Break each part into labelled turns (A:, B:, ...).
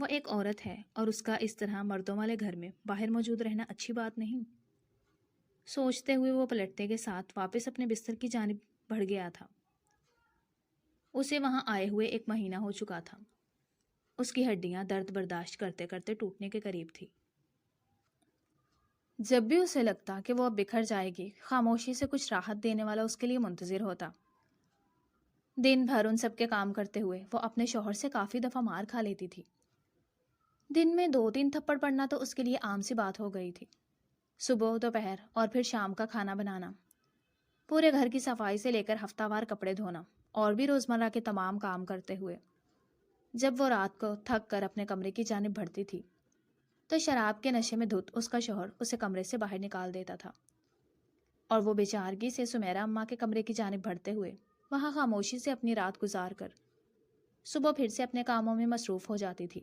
A: وہ ایک عورت ہے اور اس کا اس طرح مردوں والے گھر میں باہر موجود رہنا اچھی بات نہیں۔ سوچتے ہوئے وہ پلٹنے کے ساتھ واپس اپنے بستر کی جانب بڑھ گیا تھا۔ اسے وہاں آئے ہوئے 1 مہینہ ہو چکا تھا۔ اس کی ہڈیاں درد برداشت کرتے کرتے ٹوٹنے کے قریب تھی۔ جب بھی اسے لگتا کہ وہ اب بکھر جائے گی، خاموشی سے کچھ راحت دینے والا اس کے لیے منتظر ہوتا۔ دن بھر ان سب کے کام کرتے ہوئے وہ اپنے شوہر سے کافی دفعہ مار کھا لیتی تھی۔ دن میں 2-3 تھپڑ پڑنا تو اس کے لیے عام سی بات ہو گئی تھی۔ صبح، دوپہر اور پھر شام کا کھانا بنانا، پورے گھر کی صفائی سے لے کر ہفتہ وار کپڑے دھونا اور بھی روزمرہ کے تمام کام کرتے ہوئے جب وہ رات کو تھک کر اپنے کمرے کی جانب بڑھتی تھی تو شراب کے نشے میں دھت اس کا شوہر اسے کمرے سے باہر نکال دیتا تھا، اور وہ بیچارگی سے سمیرا اماں کے کمرے کی جانب بڑھتے ہوئے وہاں خاموشی سے اپنی رات گزار کر صبح پھر سے اپنے کاموں میں مصروف ہو جاتی تھی۔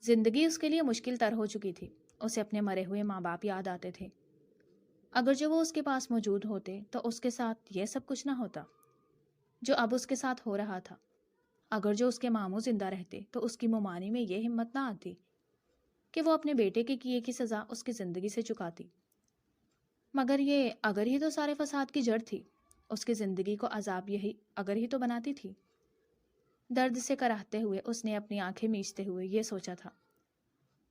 A: زندگی اس کے لیے مشکل تر ہو چکی تھی۔ اسے اپنے مرے ہوئے ماں باپ یاد آتے تھے۔ اگر جو وہ اس کے پاس موجود ہوتے تو اس کے ساتھ یہ سب کچھ نہ ہوتا جو اب اس کے ساتھ ہو رہا تھا۔ اگر جو اس کے ماموں زندہ رہتے تو اس کی ممانی میں یہ ہمت نہ آتی کہ وہ اپنے بیٹے کے کیے کی سزا اس کی زندگی سے چکاتی۔ مگر یہ اگر ہی تو سارے فساد کی جڑ تھی، اس کی زندگی کو عذاب یہی اگر ہی تو بناتی تھی۔ درد سے کراہتے ہوئے اس نے اپنی آنکھیں میچتے ہوئے یہ سوچا تھا،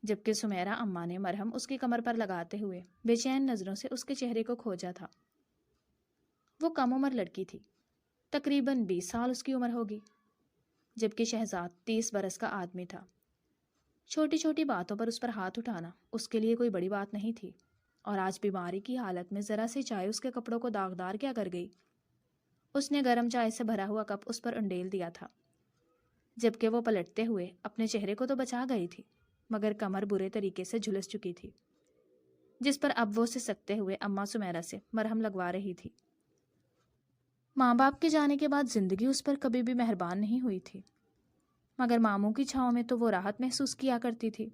A: جبکہ سمیرا اماں نے مرہم اس کی کمر پر لگاتے ہوئے بے چین نظروں سے اس کے چہرے کو کھوجا تھا۔ وہ کم عمر لڑکی تھی، تقریباً 20 سال اس کی عمر ہوگی، جبکہ شہزاد 30 برس کا آدمی تھا۔ چھوٹی چھوٹی باتوں پر اس پر ہاتھ اٹھانا اس کے لیے کوئی بڑی بات نہیں تھی، اور آج بیماری کی حالت میں ذرا سی چائے اس کے کپڑوں کو داغدار کیا کر گئی۔ اس نے گرم چائے سے بھرا ہوا کپ اس پر انڈیل دیا تھا، جبکہ وہ پلٹتے ہوئے اپنے چہرے کو تو بچا گئی تھی، مگر کمر برے طریقے سے جھلس چکی تھی، جس پر اب وہ سسکتے ہوئے اماں سمیرا سے مرہم لگوا رہی تھی۔ ماں باپ کے جانے کے بعد زندگی اس پر کبھی بھی مہربان نہیں ہوئی تھی، مگر ماموں کی چھاؤں میں تو وہ راحت محسوس کیا کرتی تھی،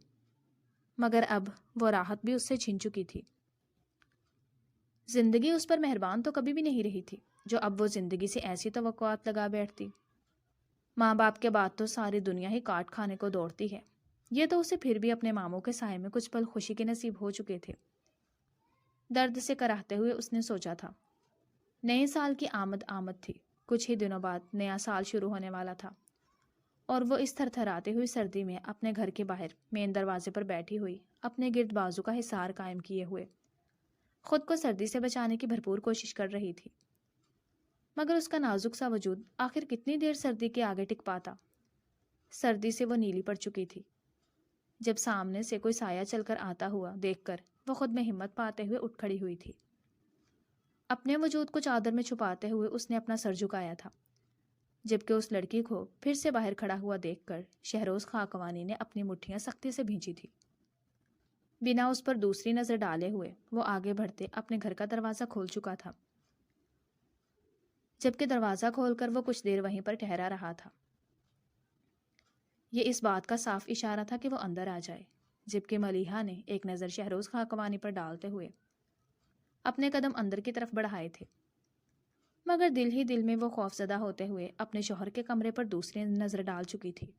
A: مگر اب وہ راحت بھی اس سے چھن چکی تھی۔ زندگی اس پر مہربان تو کبھی بھی نہیں رہی تھی جو اب وہ زندگی سے ایسی توقعات لگا بیٹھتی۔ ماں باپ کے بعد تو ساری دنیا ہی کاٹ کھانے کو دوڑتی ہے، یہ تو اسے پھر بھی اپنے ماموں کے سائے میں کچھ پل خوشی کے نصیب ہو چکے تھے۔ درد سے کراہتے ہوئے اس نے سوچا تھا، نئے سال کی آمد تھی، کچھ ہی دنوں بعد نیا سال شروع ہونے والا تھا، اور وہ اس تھر تھراتے ہوئی سردی میں اپنے گھر کے باہر مین دروازے پر بیٹھی ہوئی اپنے گرد بازو کا حصار قائم کیے ہوئے خود کو سردی سے بچانے کی بھرپور کوشش کر رہی تھی۔ مگر اس کا نازک سا وجود آخر کتنی دیر سردی کے آگے ٹک پاتا۔ سردی سے وہ نیلی پڑ چکی تھی۔ جب سامنے سے کوئی سایہ چل کر آتا ہوا دیکھ کر وہ خود میں ہمت پاتے ہوئے اٹھ کھڑی ہوئی تھی۔ اپنے وجود کو چادر میں چھپاتے ہوئے اس نے اپنا سر جھکایا تھا، جبکہ اس لڑکی کو پھر سے باہر کھڑا ہوا دیکھ کر شہروز خاکوانی نے اپنی مٹھیاں سختی سے بھینچی تھی۔ بنا اس پر دوسری نظر ڈالے ہوئے وہ آگے بڑھتے اپنے گھر کا دروازہ کھول چکا تھا، جبکہ دروازہ کھول کر وہ کچھ دیر وہیں پر ٹھہرا رہا تھا۔ یہ اس بات کا صاف اشارہ تھا کہ وہ اندر آ جائے، جبکہ ملیحہ نے ایک نظر شہروز خاکوانی پر ڈالتے ہوئے اپنے قدم اندر کی طرف بڑھائے تھے، مگر دل ہی دل میں وہ خوفزدہ ہوتے ہوئے اپنے شوہر کے کمرے پر دوسری نظر ڈال چکی تھی۔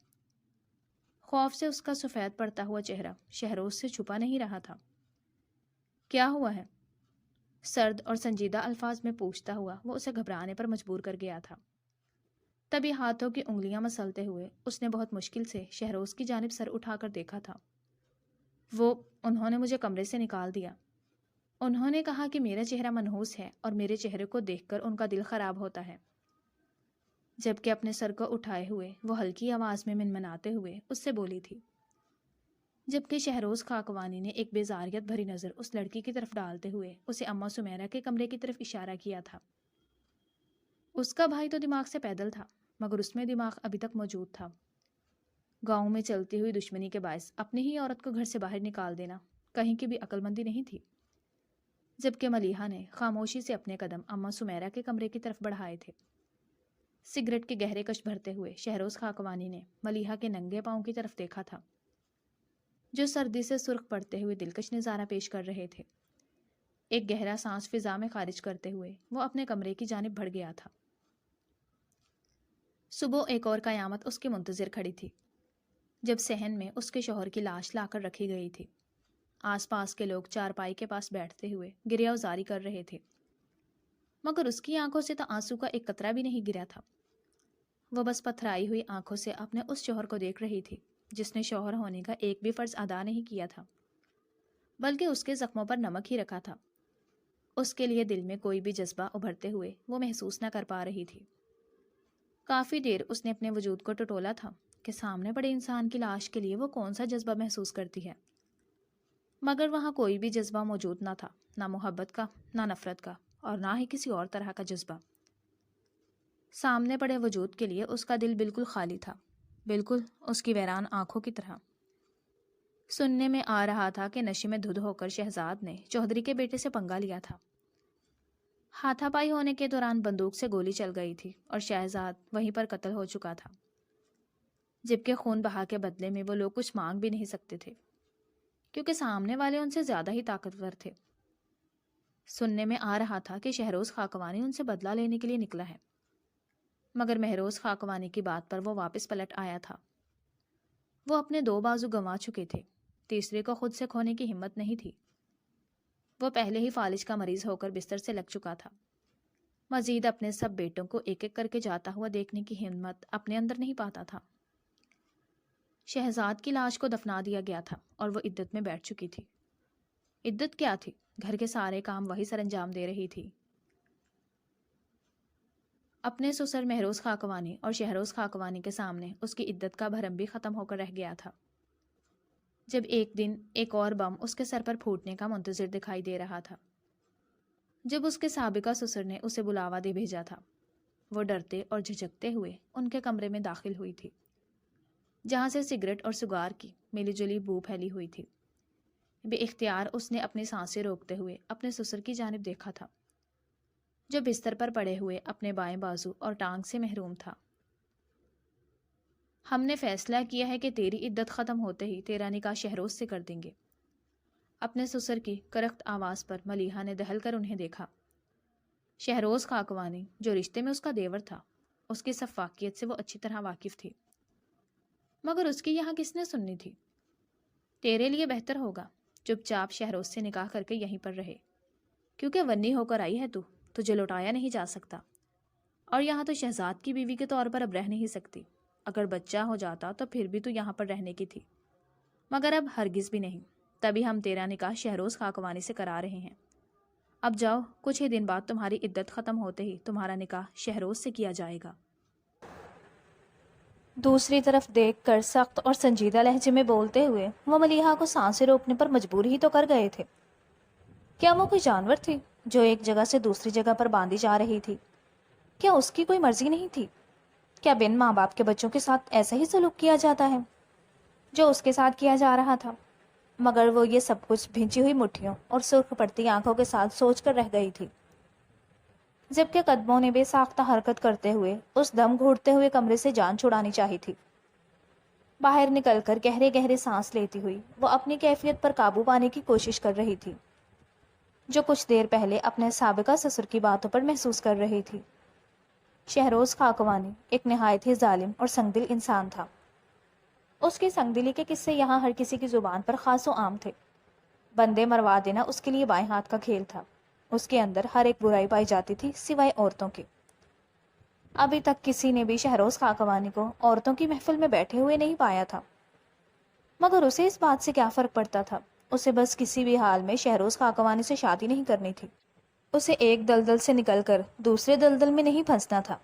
A: خوف سے اس کا سفید پڑتا ہوا چہرہ شہروز سے چھپا نہیں رہا تھا۔ کیا ہوا ہے؟ سرد اور سنجیدہ الفاظ میں پوچھتا ہوا وہ اسے گھبرانے پر مجبور کر گیا تھا۔ تبھی ہاتھوں کی انگلیاں مسلتے ہوئے اس نے بہت مشکل سے شہروز کی جانب سر اٹھا کر دیکھا تھا۔ انہوں نے مجھے کمرے سے نکال دیا۔ انہوں نے کہا کہ میرا چہرہ منحوس ہے اور میرے چہرے کو دیکھ کر ان کا دل خراب ہوتا ہے۔ جبکہ اپنے سر کو اٹھائے ہوئے وہ ہلکی آواز میں منمناتے ہوئے اس سے بولی تھی، جبکہ شہروز خاکوانی نے ایک بیزاریت بھری نظر اس لڑکی کی طرف ڈالتے ہوئے اسے اماں سمیرا کے کمرے کی طرف اشارہ کیا تھا۔ اس کا بھائی تو دماغ سے پیدل تھا، مگر اس میں دماغ ابھی تک موجود تھا۔ گاؤں میں چلتی ہوئی دشمنی کے باعث اپنی ہی عورت کو گھر سے باہر نکال دینا کہیں کی بھی عقل مندی نہیں تھی۔ جبکہ ملیحہ نے خاموشی سے اپنے قدم اماں سمیرا کے کمرے کی طرف بڑھائے تھے۔ سگریٹ کے گہرے کش بھرتے ہوئے شہروز خاکوانی نے ملیحہ کے ننگے پاؤں کی طرف دیکھا تھا، جو سردی سے سرخ پڑتے ہوئے دلکش نظارہ پیش کر رہے تھے۔ ایک گہرا سانس فضا میں خارج کرتے ہوئے وہ اپنے کمرے کی جانب بڑھ گیا تھا۔ صبح ایک اور قیامت اس کی منتظر کھڑی تھی۔ جب صحن میں اس کے شوہر کی لاش لا کر رکھی گئی تھی۔ آس پاس کے لوگ چارپائی کے پاس بیٹھتے ہوئے گریہ ازاری کر رہے تھے، مگر اس کی آنکھوں سے تو آنسو کا ایک قطرہ بھی نہیں گرا تھا۔ وہ بس پتھرائی ہوئی آنکھوں سے اپنے اس شوہر کو دیکھ رہی تھی جس نے شوہر ہونے کا ایک بھی فرض ادا نہیں کیا تھا، بلکہ اس کے زخموں پر نمک ہی رکھا تھا۔ اس کے لیے دل میں کوئی بھی جذبہ ابھرتے ہوئے وہ محسوس نہ کر پا رہی تھی۔ کافی دیر اس نے اپنے وجود کو ٹٹولا تھا کہ سامنے پڑے انسان کی لاش کے لیے وہ کون سا جذبہ محسوس کرتی ہے، مگر وہاں کوئی بھی جذبہ موجود نہ تھا، نہ محبت کا، نہ نفرت کا، اور نہ ہی کسی اور طرح کا جذبہ۔ سامنے پڑے وجود کے لیے اس کا دل بالکل خالی تھا، بالکل اس کی ویران آنکھوں کی طرح۔ سننے میں آ رہا تھا کہ نشے میں دھدھ ہو کر شہزاد نے چودھری کے بیٹے سے پنگا لیا تھا۔ ہاتھا پائی ہونے کے دوران بندوق سے گولی چل گئی تھی اور شہزاد وہیں پر قتل ہو چکا تھا، جبکہ خون بہا کے بدلے میں وہ لوگ کچھ مانگ بھی نہیں سکتے تھے کیونکہ سامنے والے ان سے زیادہ ہی طاقتور تھے۔ سننے میں آ رہا تھا کہ شہروز خاکوانی ان سے بدلہ لینے کے لیے نکلا ہے، مگر مہروز خاکوانی کی بات پر وہ واپس پلٹ آیا تھا۔ وہ اپنے 2 بازو گنوا چکے تھے، تیسرے کو خود سے کھونے کی ہمت نہیں تھی۔ وہ پہلے ہی فالج کا مریض ہو کر بستر سے لگ چکا تھا، مزید اپنے سب بیٹوں کو ایک ایک کر کے جاتا ہوا دیکھنے کی ہمت اپنے اندر نہیں پاتا تھا۔ شہزاد کی لاش کو دفنا دیا گیا تھا اور وہ عدت میں بیٹھ چکی تھی۔ عدت کیا تھی؟ گھر کے سارے کام وہی سر انجام دے رہی تھی۔ اپنے سسر مہروز خاکوانی اور شہروز خاکوانی کے سامنے اس کی عدت کا بھرم بھی ختم ہو کر رہ گیا تھا، جب ایک دن ایک اور بم اس کے سر پر پھوٹنے کا منتظر دکھائی دے رہا تھا۔ جب اس کے سابقہ سسر نے اسے بلاوا دے بھیجا تھا، وہ ڈرتے اور جھجکتے ہوئے ان کے کمرے میں داخل ہوئی تھی، جہاں سے سگریٹ اور سگار کی ملی جلی بو پھیلی ہوئی تھی۔ بے اختیار اس نے اپنی سانسیں روکتے ہوئے اپنے سسر کی جانب دیکھا تھا، جو بستر پر پڑے ہوئے اپنے بائیں بازو اور ٹانگ سے محروم تھا۔ ہم نے فیصلہ کیا ہے کہ تیری عدت ختم ہوتے ہی تیرا نکاح شہروز سے کر دیں گے۔ اپنے سسر کی کرخت آواز پر ملیحہ نے دہل کر انہیں دیکھا۔ شہروز خاکوانی جو رشتے میں اس کا دیور تھا، اس کی سفاکیت سے وہ اچھی طرح واقف تھی، مگر اس کی یہاں کس نے سننی تھی؟ تیرے لیے بہتر ہوگا چپ چاپ شہروز سے نکاح کر کے یہیں پر رہے، کیونکہ ونی ہو کر آئی ہے تو تجھے لوٹایا نہیں جا سکتا، اور یہاں تو شہزاد کی بیوی کے طور پر اب رہ نہیں سکتی۔ اگر بچہ ہو جاتا تو پھر بھی تو یہاں پر رہنے کی تھی، مگر اب ہرگز بھی نہیں۔ تبھی ہم تیرا نکاح شہروز خاکوانی سے کرا رہے ہیں۔ اب جاؤ، کچھ ہی دن بعد تمہاری عدت ختم ہوتے ہی تمہارا نکاح شہروز سے کیا جائے گا۔
B: دوسری طرف دیکھ کر سخت اور سنجیدہ لہجے میں بولتے ہوئے وہ ملیحہ کو سانسیں روکنے پر مجبور ہی تو کر گئے تھے۔ کیا وہ کوئی جانور تھی جو ایک جگہ سے دوسری جگہ پر باندھی جا رہی تھی؟ کیا اس کی کوئی مرضی نہیں تھی؟ کیا بن ماں باپ کے بچوں کے ساتھ ایسا ہی سلوک کیا جاتا ہے جو اس کے ساتھ کیا جا رہا تھا؟ مگر وہ یہ سب کچھ بھینچی ہوئی مٹھیوں اور سرخ پڑتی آنکھوں کے ساتھ سوچ کر رہ گئی تھی، جبکہ قدموں نے بے ساختہ حرکت کرتے ہوئے اس دم گھوٹتے ہوئے کمرے سے جان چھڑانی چاہی تھی۔ باہر نکل کر گہرے گہرے سانس لیتی ہوئی وہ اپنی کیفیت پر قابو پانے کی کوشش کر رہی تھی، جو کچھ دیر پہلے اپنے سابقہ سسر کی باتوں پر محسوس کر رہی تھی۔ شہروز خاکوانی ایک نہایت ہی ظالم اور سنگدل انسان تھا۔ اس کی سنگدلی کے قصے یہاں ہر کسی کی زبان پر خاص و عام تھے۔ بندے مروا دینا اس کے لیے بائیں ہاتھ کا کھیل تھا۔ اس کے اندر ہر ایک برائی پائی جاتی تھی سوائے عورتوں کے۔ ابھی تک کسی نے بھی شہروز خاکوانی کو عورتوں کی محفل میں بیٹھے ہوئے نہیں پایا تھا، مگر اسے اس بات سے کیا فرق پڑتا تھا؟ اسے بس کسی بھی حال میں شہروز خاکوانی سے شادی نہیں کرنی تھی۔ اسے ایک دلدل سے نکل کر دوسرے دلدل میں نہیں پھنسنا تھا۔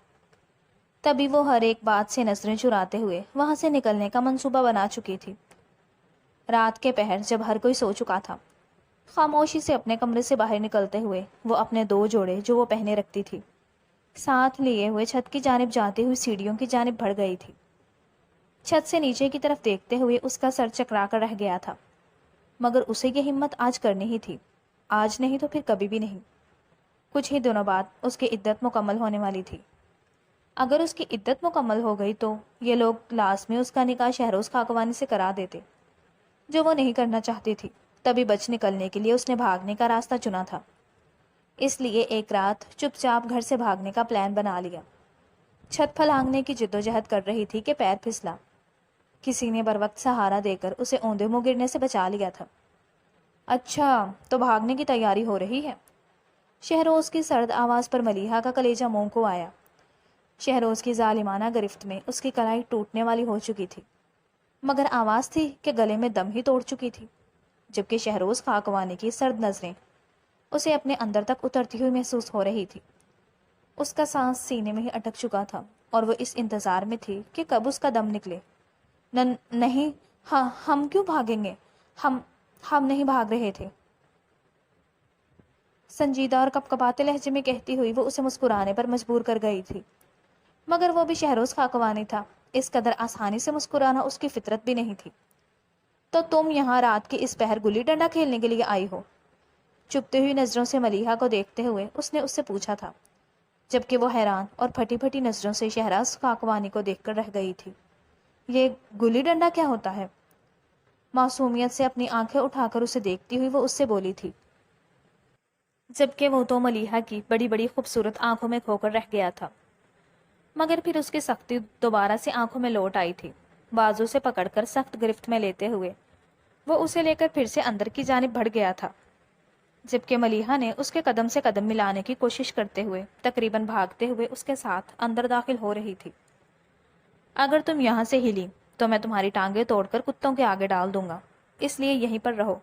B: تبھی وہ ہر ایک بات سے نظریں چراتے ہوئے وہاں سے نکلنے کا منصوبہ بنا چکی تھی۔ رات کے پہر جب ہر کوئی سو چکا تھا، خاموشی سے اپنے کمرے سے باہر نکلتے ہوئے وہ اپنے 2 جوڑے جو وہ پہنے رکھتی تھی ساتھ لیے ہوئے چھت کی جانب جاتی ہوئی سیڑھیوں کی جانب بڑھ گئی تھی۔ چھت سے نیچے کی طرف دیکھتے ہوئے اس کا سر چکرا کر رہ گیا تھا، مگر اسے یہ ہمت آج کرنی ہی تھی، آج نہیں تو پھر کبھی بھی نہیں۔ کچھ ہی دنوں بعد اس کی عدت مکمل ہونے والی تھی۔ اگر اس کی عدت مکمل ہو گئی تو یہ لوگ لازمی اس کا نکاح شہروز خاکوانی سے کرا دیتے، جو وہ نہیں کرنا چاہتی تھی۔ تبھی بچ نکلنے کے لیے اس نے بھاگنے کا راستہ چنا تھا، اس لیے ایک رات چپ چاپ گھر سے بھاگنے کا پلان بنا لیا۔ چھت پھلانگنے کی جدوجہد کر رہی تھی کہ پیر پھسلا۔ کسی نے بروقت سہارا دے کر اسے اوندے منہ گرنے سے بچا لیا تھا۔ اچھا، تو بھاگنے کی تیاری ہو رہی ہے؟ شہروز کی سرد آواز پر ملیحہ کا کلیجہ منہ کو آیا۔ شہروز کی ظالمانہ گرفت میں اس کی کلائی ٹوٹنے والی ہو چکی تھی، مگر آواز تھی کہ گلے میں دم ہی توڑ چکی تھی، جبکہ شہروز خاکوانی کی سرد نظریں اسے اپنے اندر تک اترتی ہوئی محسوس ہو رہی تھی۔ اس کا سانس سینے میں ہی اٹک چکا تھا اور وہ اس انتظار میں تھی کہ کب اس کا دم نکلے۔ نہیں، ہم کیوں بھاگیں گے؟ ہم نہیں بھاگ رہے تھے، سنجیدہ اور کپکپاتے لہجے میں کہتی ہوئی وہ اسے مسکرانے پر مجبور کر گئی تھی، مگر وہ بھی شہروز خاکوانی تھا، اس قدر آسانی سے مسکرانا اس کی فطرت بھی نہیں تھی۔ تو تم یہاں رات کے اس پہر گلی ڈنڈا کھیلنے کے لیے آئی ہو؟ چپتے ہوئی نظروں سے ملیحہ کو دیکھتے ہوئے اس نے اس سے پوچھا تھا، جبکہ وہ حیران اور پھٹی پھٹی نظروں سے شہروز خاکوانی کو دیکھ کر رہ گئی تھی۔ یہ گلی ڈنڈا کیا ہوتا ہے؟ معصومیت سے اپنی آنکھیں اٹھا کر اسے دیکھتی ہوئی وہ اس سے بولی تھی، جبکہ وہ تو ملیحہ کی بڑی بڑی خوبصورت آنکھوں میں کھو کر رہ گیا تھا، مگر پھر اس کی سختی دوبارہ سے آنکھوں میں لوٹ آئی تھی۔ بازو سے پکڑ کر سخت گرفت میں لیتے ہوئے وہ اسے لے کر پھر سے اندر کی جانب بڑھ گیا تھا، جبکہ ملیحہ نے اس کے قدم سے قدم ملانے کی کوشش کرتے ہوئے تقریباً بھاگتے ہوئے اس کے ساتھ اندر داخل ہو رہی تھی۔ اگر تم یہاں سے ہلی تو میں تمہاری ٹانگیں توڑ کر کتوں کے آگے ڈال دوں گا، اس لیے یہیں پر رہو،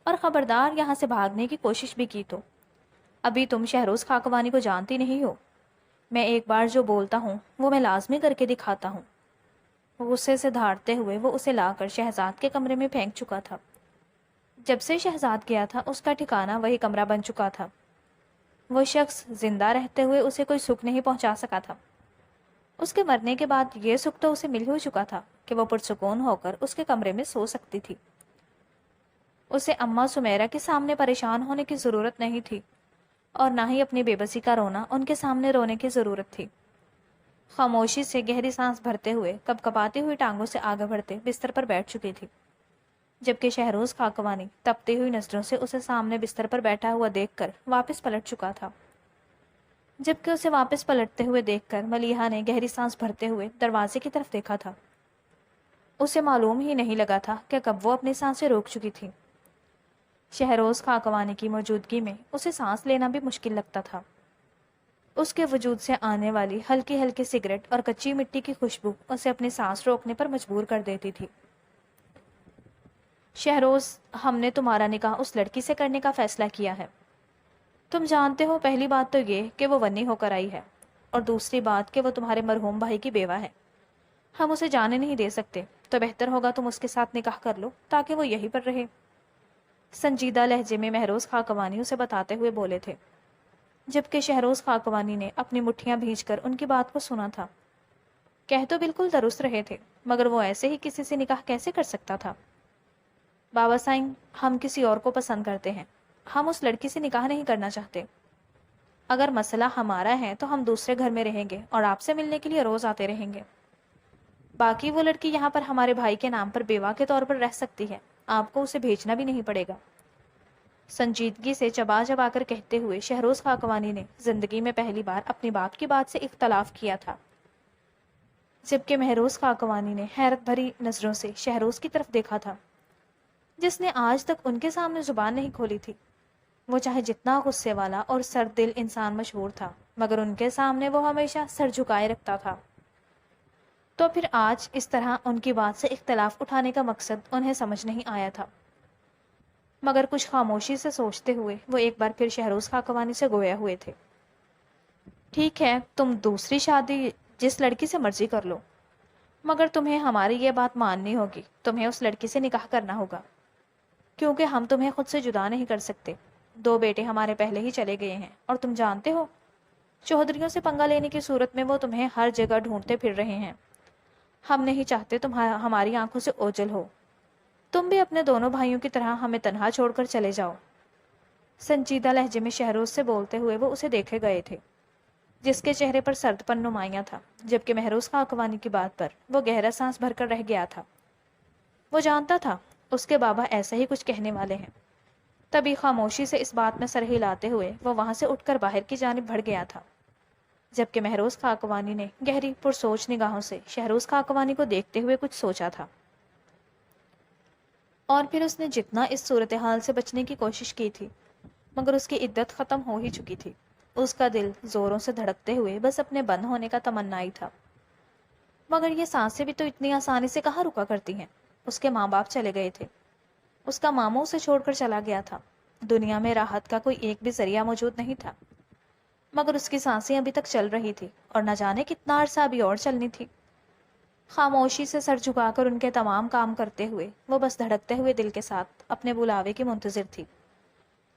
B: اور خبردار یہاں سے بھاگنے کی کوشش بھی کی تو ابھی تم شہروز خاکوانی کو جانتی نہیں ہو۔ میں ایک بار جو بولتا ہوں وہ میں لازمی کر کے دکھاتا ہوں۔ غصے سے دھاڑتے ہوئے وہ اسے لا کر شہزاد کے کمرے میں پھینک چکا تھا۔ جب سے شہزاد گیا تھا اس کا ٹھکانہ وہی کمرہ بن چکا تھا۔ وہ شخص زندہ رہتے ہوئے اسے کوئی سکھ نہیں پہنچا سکا تھا، اس کے مرنے کے بعد یہ سکھ تو اسے مل ہو چکا تھا کہ وہ پرسکون ہو کر اس کے کمرے میں سو سکتی تھی۔ اسے اماں سمیرہ کے سامنے پریشان ہونے کی ضرورت نہیں تھی، اور نہ ہی اپنی بے بسی کا رونا ان کے سامنے رونے کی ضرورت تھی۔ خاموشی سے گہری سانس بھرتے ہوئے کپکپاتی ہوئی ٹانگوں سے آگے بڑھتے بستر پر بیٹھ چکی تھی، جبکہ شہروز خاکوانی تپتی ہوئی نظروں سے اسے سامنے بستر پر بیٹھا ہوا دیکھ کر واپس پلٹ چکا تھا۔ جبکہ اسے واپس پلٹتے ہوئے دیکھ کر ملیحہ نے گہری سانس بھرتے ہوئے دروازے کی طرف دیکھا تھا۔ اسے معلوم ہی نہیں لگا تھا کہ کب وہ اپنی سانسیں روک چکی تھی۔ شہروز خاکوانی کی موجودگی میں اسے سانس لینا بھی مشکل لگتا تھا۔ اس کے وجود سے آنے والی ہلکی ہلکی سگریٹ اور کچی مٹی کی خوشبو اسے اپنی سانس روکنے پر مجبور کر دیتی تھی۔ شہروز، ہم نے تمہارا نکاح اس لڑکی سے کرنے کا فیصلہ کیا ہے۔ تم جانتے ہو، پہلی بات تو یہ کہ وہ ونی ہو کر آئی ہے، اور دوسری بات کہ وہ تمہارے مرحوم بھائی کی بیوہ ہے۔ ہم اسے جانے نہیں دے سکتے، تو بہتر ہوگا تم اس کے ساتھ نکاح کر لو تاکہ وہ یہیں پر رہے۔ سنجیدہ لہجے میں مہروز خاکوانی اسے بتاتے ہوئے بولے تھے، جبکہ شہروز خاکوانی نے اپنی مٹھیاں بھیج کر ان کی بات کو سنا تھا۔ کہہ تو بالکل درست رہے تھے، مگر وہ ایسے ہی کسی سے نکاح کیسے کر سکتا تھا؟ بابا سائن، ہم کسی اور کو پسند کرتے ہیں، ہم اس لڑکی سے نکاح نہیں کرنا چاہتے۔ اگر مسئلہ ہمارا ہے تو ہم دوسرے گھر میں رہیں گے اور آپ سے ملنے کے لیے روز آتے رہیں گے۔ باقی وہ لڑکی یہاں پر ہمارے بھائی کے نام پر بیوہ کے طور پر رہ سکتی ہے، آپ کو اسے بھیجنا بھی نہیں پڑے گا۔ سنجیدگی سے چبا چبا کر کہتے ہوئے شہروز خاکوانی نے زندگی میں پہلی بار اپنی باپ کی بات سے اختلاف کیا تھا، جبکہ مہروز خاکوانی نے حیرت بھری نظروں سے شہروز کی طرف دیکھا تھا، جس نے آج تک ان کے سامنے زبان نہیں کھولی تھی۔ وہ چاہے جتنا غصے والا اور سرد دل انسان مشہور تھا، مگر ان کے سامنے وہ ہمیشہ سر جھکائے رکھتا تھا۔ تو پھر آج اس طرح ان کی بات سے اختلاف اٹھانے کا مقصد انہیں سمجھ نہیں آیا تھا، مگر کچھ خاموشی سے سوچتے ہوئے وہ ایک بار پھر شہروز خاکوانی سے گویا ہوئے تھے۔ ٹھیک ہے، تم دوسری شادی جس لڑکی سے مرضی کر لو، مگر تمہیں ہماری یہ بات ماننی ہوگی، تمہیں اس لڑکی سے نکاح کرنا ہوگا، کیونکہ ہم تمہیں خود سے جدا نہیں کر سکتے۔ 2 بیٹے ہمارے پہلے ہی چلے گئے ہیں، اور تم جانتے ہو چودھریوں سے پنگا لینے کی صورت میں وہ تمہیں ہر جگہ ڈھونڈتے پھر رہے ہیں۔ ہم نہیں چاہتے تم ہماری آنکھوں سے اوجھل ہو، تم بھی اپنے دونوں بھائیوں کی طرح ہمیں تنہا چھوڑ کر چلے جاؤ۔ سنجیدہ لہجے میں شہروز سے بولتے ہوئے وہ اسے دیکھے گئے تھے، جس کے چہرے پر سرد پن نمایاں تھا، جبکہ مہروز خاکوانی کی بات پر وہ گہرا سانس بھر کر رہ گیا تھا۔ وہ جانتا تھا اس کے بابا ایسا ہی کچھ کہنے والے ہیں، تبھی خاموشی سے اس بات میں سر ہلاتے ہوئے وہ وہاں سے اٹھ کر باہر کی جانب بڑھ گیا تھا۔ جبکہ مہروز خاکوانی نے گہری پرسوچ نگاہوں سے شہروز خاکوانی کو دیکھتے ہوئے کچھ سوچا تھا، اور پھر اس نے جتنا اس صورتحال سے بچنے کی کوشش کی تھی، مگر اس کی عدت ختم ہو ہی چکی تھی۔ اس کا دل زوروں سے دھڑکتے ہوئے بس اپنے بند ہونے کا تمنائی تھا۔ مگر یہ سانسیں بھی تو اتنی آسانی سے کہاں رکا کرتی ہیں؟ اس کے ماں باپ چلے گئے تھے، اس کا ماموں اسے چھوڑ کر چلا گیا تھا، دنیا میں راحت کا کوئی ایک بھی ذریعہ موجود نہیں تھا، مگر اس کی سانسیں ابھی تک چل رہی تھی اور نہ جانے کتنا عرصہ ابھی اور چلنی تھی۔ خاموشی سے سر جھکا کر ان کے تمام کام کرتے ہوئے وہ بس دھڑکتے ہوئے دل کے ساتھ اپنے بلاوے کی منتظر تھی،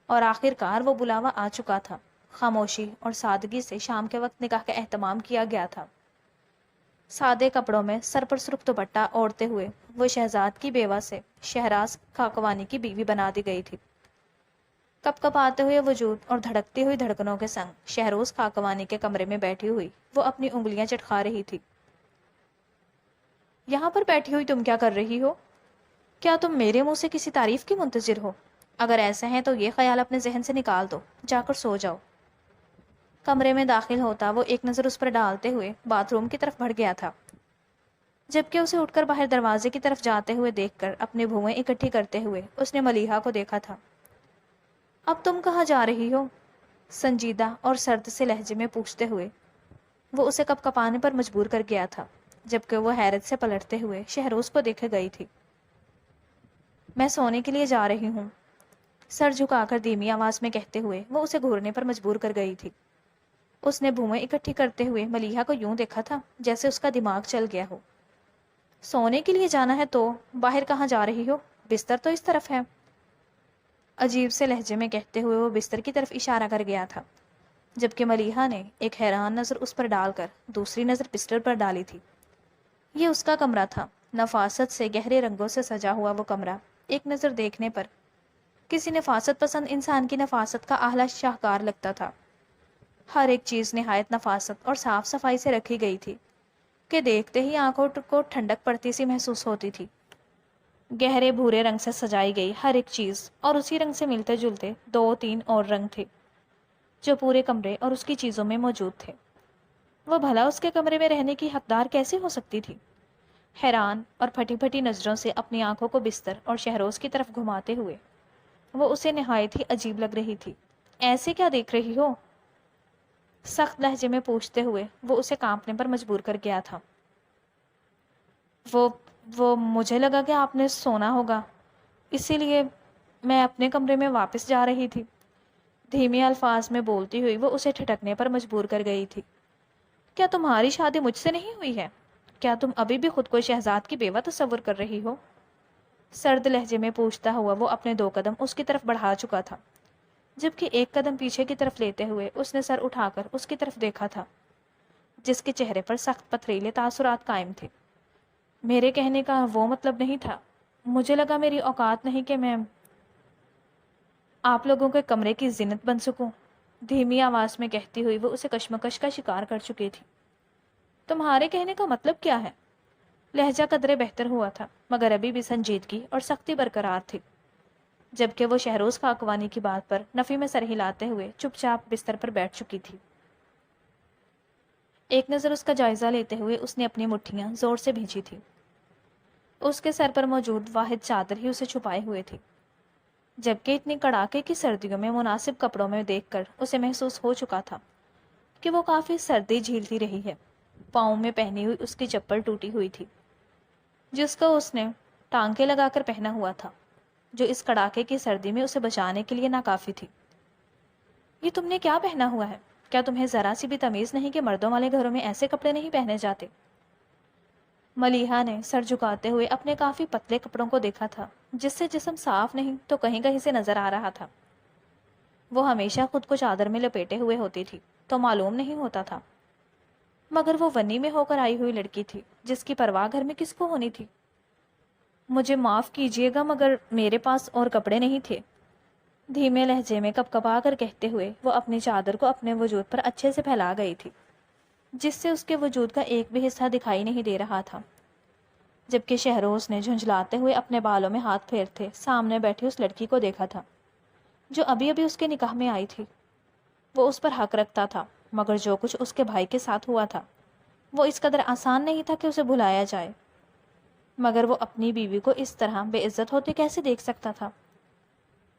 B: اور آخر کار وہ بلاوا آ چکا تھا۔ خاموشی اور سادگی سے شام کے وقت نکاح کا اہتمام کیا گیا تھا۔ سادے کپڑوں میں سر پر سرخ دوپٹہ اوڑھتے ہوئے وہ شہزاد کی بیوہ سے شہراز خاکوانی کی بیوی بنا دی گئی تھی۔ کپ کپ آتے ہوئے وجود اور دھڑکتی ہوئی دھڑکنوں کے سنگ شہروز خاکوانی کے کمرے میں بیٹھی ہوئی وہ اپنی انگلیاں چٹکا رہی تھی۔ یہاں پر بیٹھی ہوئی تم کیا کر رہی ہو؟ کیا تم میرے منہ سے کسی تعریف کی منتظر ہو؟ اگر ایسا ہے تو یہ خیال اپنے ذہن سے نکال دو، جا کر سو جاؤ۔ کمرے میں داخل ہوتا وہ ایک نظر اس پر ڈالتے ہوئے باتھ روم کی طرف بڑھ گیا تھا، جبکہ اسے اٹھ کر باہر دروازے کی طرف جاتے ہوئے دیکھ کر اپنی بھویں اکٹھی کرتے ہوئے اس نے ملیحہ کو دیکھا تھا۔ اب تم کہاں جا رہی ہو؟ سنجیدہ اور سرد سے لہجے میں پوچھتے ہوئے وہ اسے کپ کپانے پر مجبور کر گیا تھا، جبکہ وہ حیرت سے پلٹتے ہوئے شہروز کو دیکھے گئی تھی۔ میں سونے کے لیے جا رہی ہوں، سر جھکا کر دھیمی آواز میں کہتے ہوئے وہ اسے گھورنے پر مجبور کر گئی تھی۔ اس نے بھویں اکٹھی کرتے ہوئے ملیحہ کو یوں دیکھا تھا جیسے اس کا دماغ چل گیا ہو۔ سونے کے لیے جانا ہے تو باہر کہاں جا رہی ہو؟ بستر تو اس طرف ہے، عجیب سے لہجے میں کہتے ہوئے وہ بستر کی طرف اشارہ کر گیا تھا، جبکہ ملیحہ نے ایک حیران نظر اس پر ڈال کر دوسری نظر بستر پر ڈالی تھی۔ یہ اس کا کمرہ تھا، نفاست سے گہرے رنگوں سے سجا ہوا وہ کمرہ ایک نظر دیکھنے پر کسی نفاست پسند انسان کی نفاست کا اعلیٰ شاہکار لگتا تھا۔ ہر ایک چیز نہایت نفاست اور صاف صفائی سے رکھی گئی تھی کہ دیکھتے ہی آنکھوں کو ٹھنڈک پڑتی سی محسوس ہوتی تھی۔ گہرے بھورے رنگ سے سجائی گئی ہر ایک چیز اور اسی رنگ سے ملتے جلتے 2-3 اور رنگ تھے جو پورے کمرے اور اس کی چیزوں میں موجود تھے۔ وہ بھلا اس کے کمرے میں رہنے کی حقدار کیسے ہو سکتی تھی؟ حیران اور پھٹی پھٹی نظروں سے اپنی آنکھوں کو بستر اور شہروز کی طرف گھماتے ہوئے وہ اسے نہایت ہی عجیب لگ رہی تھی۔ ایسے کیا دیکھ رہی ہو؟ سخت لہجے میں پوچھتے ہوئے وہ اسے کانپنے پر مجبور کر گیا تھا۔ وہ مجھے لگا کہ آپ نے سونا ہوگا، اسی لیے میں اپنے کمرے میں واپس جا رہی تھی، دھیمی الفاظ میں بولتی ہوئی وہ اسے ٹھٹکنے پر مجبور کر گئی تھی۔ کیا تمہاری شادی مجھ سے نہیں ہوئی ہے؟ کیا تم ابھی بھی خود کو شہزاد کی بیوہ تصور کر رہی ہو؟ سرد لہجے میں پوچھتا ہوا وہ اپنے 2 قدم اس کی طرف بڑھا چکا تھا، جبکہ 1 قدم پیچھے کی طرف لیتے ہوئے اس نے سر اٹھا کر اس کی طرف دیکھا تھا، جس کے چہرے پر سخت پتھریلے تاثرات قائم تھے۔ میرے کہنے کا وہ مطلب نہیں تھا، مجھے لگا میری اوقات نہیں کہ میں آپ لوگوں کے کمرے کی زینت بن سکوں، دھیمی آواز میں کہتی ہوئی وہ اسے کشمکش کا شکار کر چکی تھی۔ تمہارے کہنے کا مطلب کیا ہے؟ لہجہ قدرے بہتر ہوا تھا مگر ابھی بھی سنجیدگی اور سختی برقرار تھی، جبکہ وہ شہروز خاکوانی کی بات پر نفی میں سر ہلاتے ہوئے چپ چاپ بستر پر بیٹھ چکی تھی۔ ایک نظر اس کا جائزہ لیتے ہوئے اس نے اپنی مٹھیاں زور سے بھینچی تھی۔ اس کے سر پر موجود واحد چادر ہی اسے چھپائے ہوئے تھی، جبکہ اتنی کڑاکے کی سردیوں میں مناسب کپڑوں میں دیکھ کر اسے محسوس ہو چکا تھا کہ وہ کافی سردی جھیلتی رہی ہے۔ پاؤں میں پہنی ہوئی اس کی چپل ٹوٹی ہوئی تھی، جس کو اس نے ٹانکے لگا کر پہنا ہوا تھا، جو اس کڑاکے کی سردی میں اسے بچانے کے لیے ناکافی تھی۔ یہ تم نے کیا پہنا ہوا ہے؟ کیا تمہیں ذرا سی بھی تمیز نہیں کہ مردوں والے گھروں میں ایسے کپڑے نہیں پہنے جاتے؟ ملیحہ نے سر جھکاتے ہوئے اپنے کافی پتلے کپڑوں کو دیکھا تھا، جس سے جسم صاف نہیں تو کہیں کہیں سے نظر آ رہا تھا۔ وہ ہمیشہ خود کو چادر میں لپیٹے ہوئے ہوتی تھی تو معلوم نہیں ہوتا تھا، مگر وہ ونی میں ہو کر آئی ہوئی لڑکی تھی جس کی پرواہ گھر میں کس کو ہونی تھی؟ مجھے معاف کیجیے گا مگر میرے پاس اور کپڑے نہیں تھے، دھیمے لہجے میں کپ کپا کر کہتے ہوئے وہ اپنی چادر کو اپنے وجود پر اچھے سے پھیلا گئی تھی، جس سے اس کے وجود کا ایک بھی حصہ دکھائی نہیں دے رہا تھا۔ جبکہ شہروز نے جھنجھلاتے ہوئے اپنے بالوں میں ہاتھ پھیرتے سامنے بیٹھی اس لڑکی کو دیکھا تھا جو ابھی ابھی اس کے نکاح میں آئی تھی۔ وہ اس پر حق رکھتا تھا مگر جو کچھ اس کے بھائی کے ساتھ ہوا تھا وہ اس قدر آسان نہیں تھا کہ اسے بھلایا جائے، مگر وہ اپنی بیوی کو اس طرح بے عزت ہوتے کیسے دیکھ سکتا تھا؟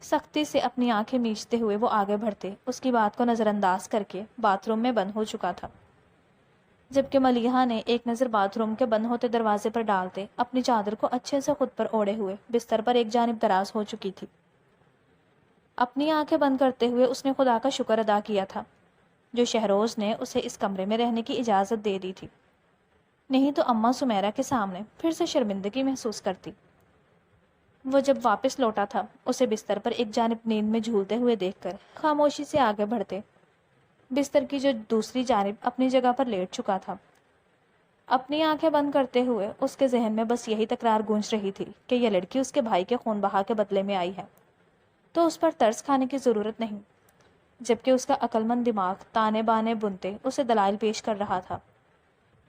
B: سختی سے اپنی آنکھیں میچتے ہوئے وہ آگے بڑھتے اس کی بات کو نظر انداز کر کے باتھ روم میں بند ہو چکا تھا، جبکہ ملیحہ نے ایک نظر باتھ روم کے بند ہوتے دروازے پر ڈالتے اپنی چادر کو اچھے سے خود پر اوڑھے ہوئے بستر پر ایک جانب دراز ہو چکی تھی۔ اپنی آنکھیں بند کرتے ہوئے اس نے خدا کا شکر ادا کیا تھا جو شہروز نے اسے اس کمرے میں رہنے کی اجازت دے دی تھی، نہیں تو اماں سمیرہ کے سامنے پھر سے شرمندگی محسوس کرتی۔ وہ جب واپس لوٹا تھا اسے بستر پر ایک جانب نیند میں جھولتے ہوئے دیکھ کر خاموشی سے آگے بڑھتے بستر کی جو دوسری جانب اپنی جگہ پر لیٹ چکا تھا۔ اپنی آنکھیں بند کرتے ہوئے اس کے ذہن میں بس یہی تکرار گونج رہی تھی کہ یہ لڑکی اس کے بھائی کے خون بہا کے بدلے میں آئی ہے تو اس پر ترس کھانے کی ضرورت نہیں، جبکہ اس کا عقل مند دماغ تانے بانے بنتے اسے دلائل پیش کر رہا تھا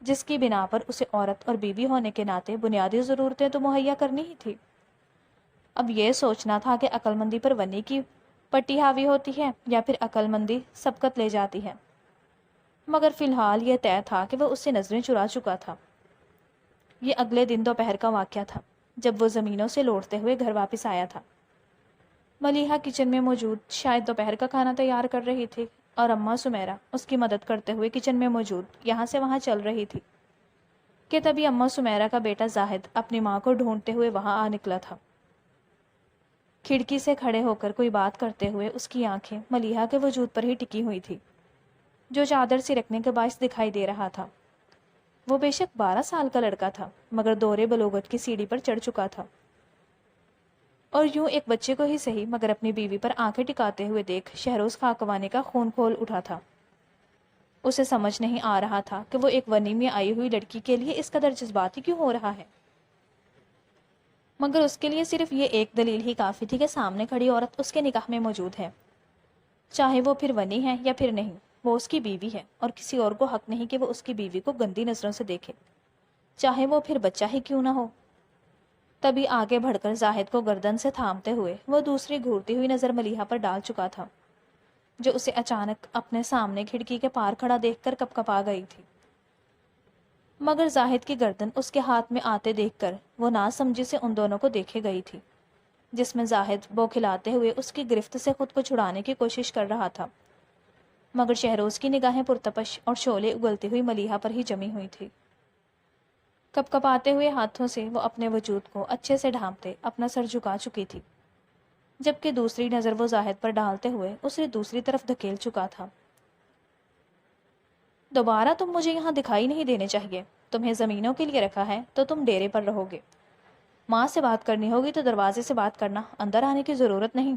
B: جس کی بنا پر اسے عورت اور بیوی ہونے کے ناطے بنیادی ضرورتیں تو مہیا کرنی ہی تھی۔ اب یہ سوچنا تھا کہ عقل مندی پر ونی کی پٹی حاوی ہوتی ہے یا پھر عقل مندی سبقت لے جاتی ہے، مگر فی الحال یہ طے تھا کہ وہ اس سے نظریں چرا چکا تھا۔ یہ اگلے دن دوپہر کا واقعہ تھا جب وہ زمینوں سے لوٹتے ہوئے گھر واپس آیا تھا۔ ملیحہ کچن میں موجود شاید دوپہر کا کھانا تیار کر رہی تھی اور اماں سمیرہ اس کی مدد کرتے ہوئے کچن میں موجود یہاں سے وہاں چل رہی تھی کہ تبھی اماں سمیرہ کا بیٹا زاہد اپنی ماں کو ڈھونڈتے ہوئے وہاں آ نکلا تھا۔ کھڑکی سے کھڑے ہو کر کوئی بات کرتے ہوئے اس کی آنکھیں ملیحہ کے وجود پر ہی ٹکی ہوئی تھی جو چادر سرکنے کے باعث دکھائی دے رہا تھا۔ وہ بے شک 12 سال کا لڑکا تھا مگر دورے بلوغت کی سیڑھی پر چڑھ چکا تھا، اور یوں ایک بچے کو ہی صحیح مگر اپنی بیوی پر آنکھیں ٹکاتے ہوئے دیکھ شہروز خاکوانی کا خون کھول اٹھا تھا۔ اسے سمجھ نہیں آ رہا تھا کہ وہ ایک ونی میں آئی ہوئی لڑکی کے لیے اس قدر جذباتی کیوں ہو رہا ہے، مگر اس کے لیے صرف یہ ایک دلیل ہی کافی تھی کہ سامنے کھڑی عورت اس کے نکاح میں موجود ہے، چاہے وہ پھر ونی ہے یا پھر نہیں، وہ اس کی بیوی ہے اور کسی اور کو حق نہیں کہ وہ اس کی بیوی کو گندی نظروں سے دیکھے، چاہے وہ پھر بچہ ہی کیوں نہ ہو۔ تبھی آگے بڑھ کر زاہد کو گردن سے تھامتے ہوئے وہ دوسری گھورتی ہوئی نظر ملیحہ پر ڈال چکا تھا جو اسے اچانک اپنے سامنے کھڑکی کے پار کھڑا دیکھ کر کپکپا گئی تھی، مگر زاہد کی گردن اس کے ہاتھ میں آتے دیکھ کر وہ ناسمجھی سے ان دونوں کو دیکھے گئی تھی جس میں زاہد بوکھلاتے ہوئے اس کی گرفت سے خود کو چھڑانے کی کوشش کر رہا تھا، مگر شہروز کی نگاہیں پرتپش اور شعلے اگلتی ہوئی ملیحہ پر ہی جمی ہوئی تھی۔ کپکپاتے ہوئے ہاتھوں سے وہ اپنے وجود کو اچھے سے ڈھانپتے اپنا سر جھکا چکی تھی، جبکہ دوسری نظر وہ زاہد پر ڈالتے ہوئے اسے دوسری طرف دھکیل چکا تھا۔ دوبارہ تم مجھے یہاں دکھائی نہیں دینے چاہیے، تمہیں زمینوں کے لیے رکھا ہے تو تم ڈیرے پر رہو گے، ماں سے بات کرنی ہوگی تو دروازے سے بات کرنا، اندر آنے کی ضرورت نہیں۔